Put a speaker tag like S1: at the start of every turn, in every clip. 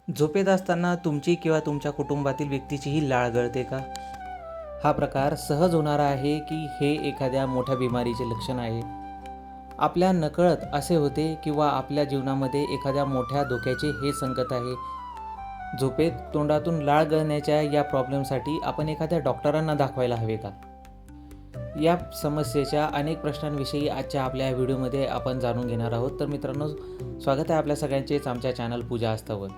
S1: झोपेत असताना तुमची किंवा तुमच्या कुटुंबातील व्यक्तीचीही लाळ गळते का? हा प्रकार सहज होणारा आहे की हे एखाद्या मोठ्या बिमारीचे लक्षण आहे? आपल्या नकळत असे होते किंवा आपल्या जीवनामध्ये एखाद्या मोठ्या धोक्याचे हे संकेत आहे? झोपेत तोंडातून लाळ गळण्याच्या या प्रॉब्लेमसाठी आपण एखाद्या डॉक्टरांना दाखवायला हवे का? या समस्येच्या अनेक प्रश्नांविषयी आजच्या आपल्या या व्हिडिओमध्ये आपण जाणून घेणार आहोत. तर मित्रांनो, स्वागत आहे आपल्या सगळ्यांचेच आमच्या चॅनल पूजा आस्थावर.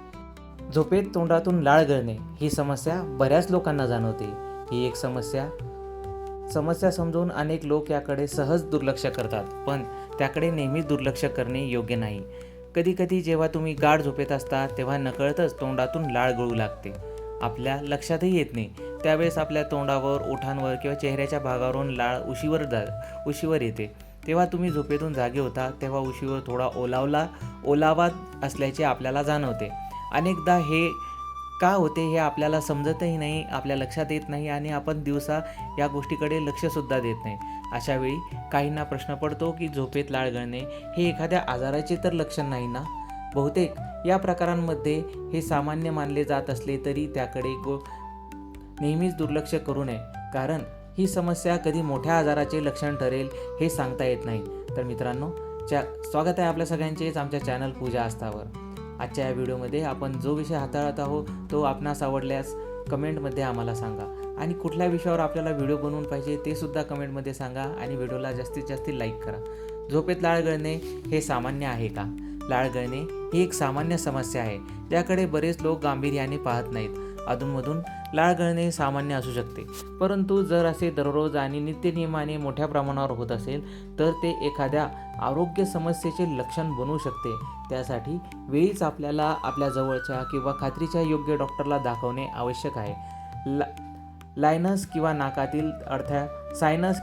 S1: झोपेत तोंडातून लाळ गळणे ही समस्या बऱ्याच लोकांना जाणवते. ही एक समस्या समजून अनेक लोक याकडे सहज दुर्लक्ष करतात, पण त्याकडे नेहमीच दुर्लक्ष करणे योग्य नाही. कधीकधी जेव्हा तुम्ही गाढ झोपेत असता तेव्हा नकळतच तोंडातून लाळ गळू लागते. आपल्या लक्षातही येत नाही. त्यावेळेस आपल्या तोंडावर, ओठांवर किंवा चेहऱ्याच्या भागावरून लाळ उशीवर येते. तेव्हा तुम्ही झोपेतून जागे होता तेव्हा उशीवर थोडा ओलावा असल्याचे आपल्याला जाणवते. अनेकदा हे का होते हे आपल्याला समजतही नाही, आपल्या लक्षात येत नाही आणि आपण दिवसा या गोष्टीकडे लक्षसुद्धा देत नाही. अशा वेळी काहींना प्रश्न पडतो की झोपेत लाळ गळणे हे एखाद्या आजाराचे तर लक्षण नाही ना? बहुतेक या प्रकारांमध्ये हे सामान्य मानले जात असले तरी त्याकडे नेहमीच दुर्लक्ष करू नये, कारण ही समस्या कधी मोठ्या आजाराचे लक्षण ठरेल हे सांगता येत नाही. तर मित्रांनो, स्वागत आहे आपल्या सगळ्यांचेच आमच्या चॅनल पूजा आस्थावर. आजच्या या व्हिडिओमध्ये आपण जो विषय हाताळत आहोत तो आपणास आवडल्यास कमेंटमध्ये आम्हाला सांगा आणि कुठल्या विषयावर आपल्याला व्हिडिओ बनवून पाहिजे ते सुद्धा कमेंटमध्ये सांगा आणि व्हिडिओला जास्तीत जास्त लाईक करा. झोपेत लाळ गळणे हे सामान्य आहे का? लाळ गळणे ही एक सामान्य समस्या आहे ज्याकडे बरेच लोक गांभीर्याने पाहत नाहीत. अधूनमधून लाळ गळणे सामान्य असू शकते, परंतु जर असे दररोज आणि नित्यनियमाने मोठ्या प्रमाणावर होत असेल तर ते एखाद्या आरोग्य समस्येचे लक्षण बनू शकते. त्यासाठी वेळीच आपल्याला आपल्या जवळच्या किंवा खात्रीच्या योग्य डॉक्टरला दाखवणे आवश्यक आहे. सायनस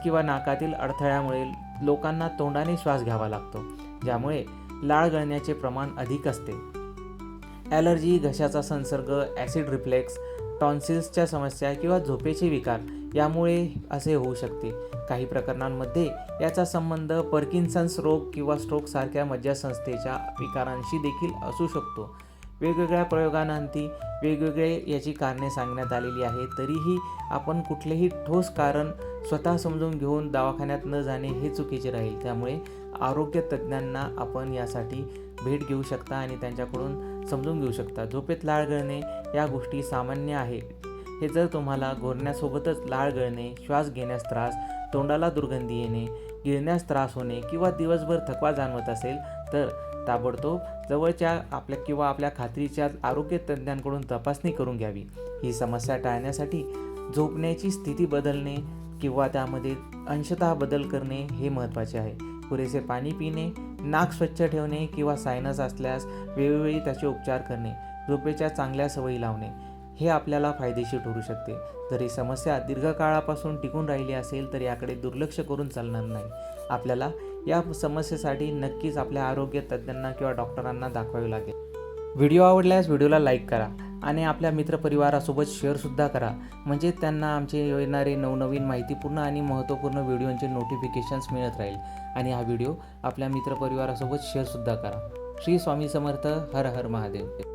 S1: किंवा नाकातील अडथळ्यामुळे लोकांना तोंडाने श्वास घ्यावा लागतो, ज्यामुळे लाळ गळण्याचे प्रमाण अधिक असते. ॲलर्जी, घशाचा संसर्ग, ॲसिड रिफ्लेक्स, टॉन्सिल्सच्या समस्या किंवा झोपेचे विकार यामुळे असे होऊ शकते. काही प्रकरणांमध्ये याचा संबंध पार्किन्सन्स रोग किंवा स्ट्रोकसारख्या मज्जासंस्थेच्या विकारांशी देखील असू शकतो. वेगवेगळ्या प्रयोगांअंती वेगवेगळे याची कारणे सांगण्यात आलेली आहे. तरीही आपण कुठलेही ठोस कारण स्वतः समजून घेऊन दवाखान्यात न जाणे हे चुकीचे राहील. त्यामुळे आरोग्य तज्ज्ञांना आपण यासाठी भेट घेऊ शकता आणि त्यांच्याकडून समजून घेऊ शकता. झोपेत लाळ गळणे या गोष्टी सामान्य आहे. हे जर तुम्हाला घोरण्यासोबतच लाळ गळणे, श्वास घेण्यास त्रास, तोंडाला दुर्गंधी येणे, गिळण्यास त्रास होणे किंवा दिवसभर थकवा जाणवत असेल तर ताबडतोब जवळच्या आपल्या खात्रीच्या आरोग्य तज्ज्ञांकडून तपासणी करून घ्यावी. ही समस्या टाळण्यासाठी झोपण्याची स्थिती बदलणे किंवा त्यामध्ये अंशतः बदल करणे हे महत्त्वाचे आहे. पुरेसे पाणी पिणे, नाक स्वच्छ ठेवणे किंवा सायनस असल्यास वेळोवेळी त्याचे उपचार करणे, झोपेच्या चांगल्या सवयी लावणे हे आपल्याला फायदेशीर ठरू शकते. जर ही समस्या दीर्घकाळापासून टिकून राहिली असेल तर याकडे दुर्लक्ष करून चालणार नाही. आपल्याला या समस्येसाठी नक्कीच आपल्या आरोग्य तज्ज्ञांना किंवा डॉक्टरांना दाखवावे लागेल. व्हिडिओ आवडल्यास व्हिडिओला लाईक करा आणि आपल्या मित्रपरिवारासोबत शेअरसुद्धा करा, म्हणजे त्यांना आमचे येणारे नवनवीन माहितीपूर्ण आणि महत्त्वपूर्ण व्हिडिओंचे नोटिफिकेशन्स मिळत राहील. आणि हा व्हिडिओ आपल्या मित्रपरिवारासोबत शेअरसुद्धा करा. श्री स्वामी समर्थ. हर हर महादेव.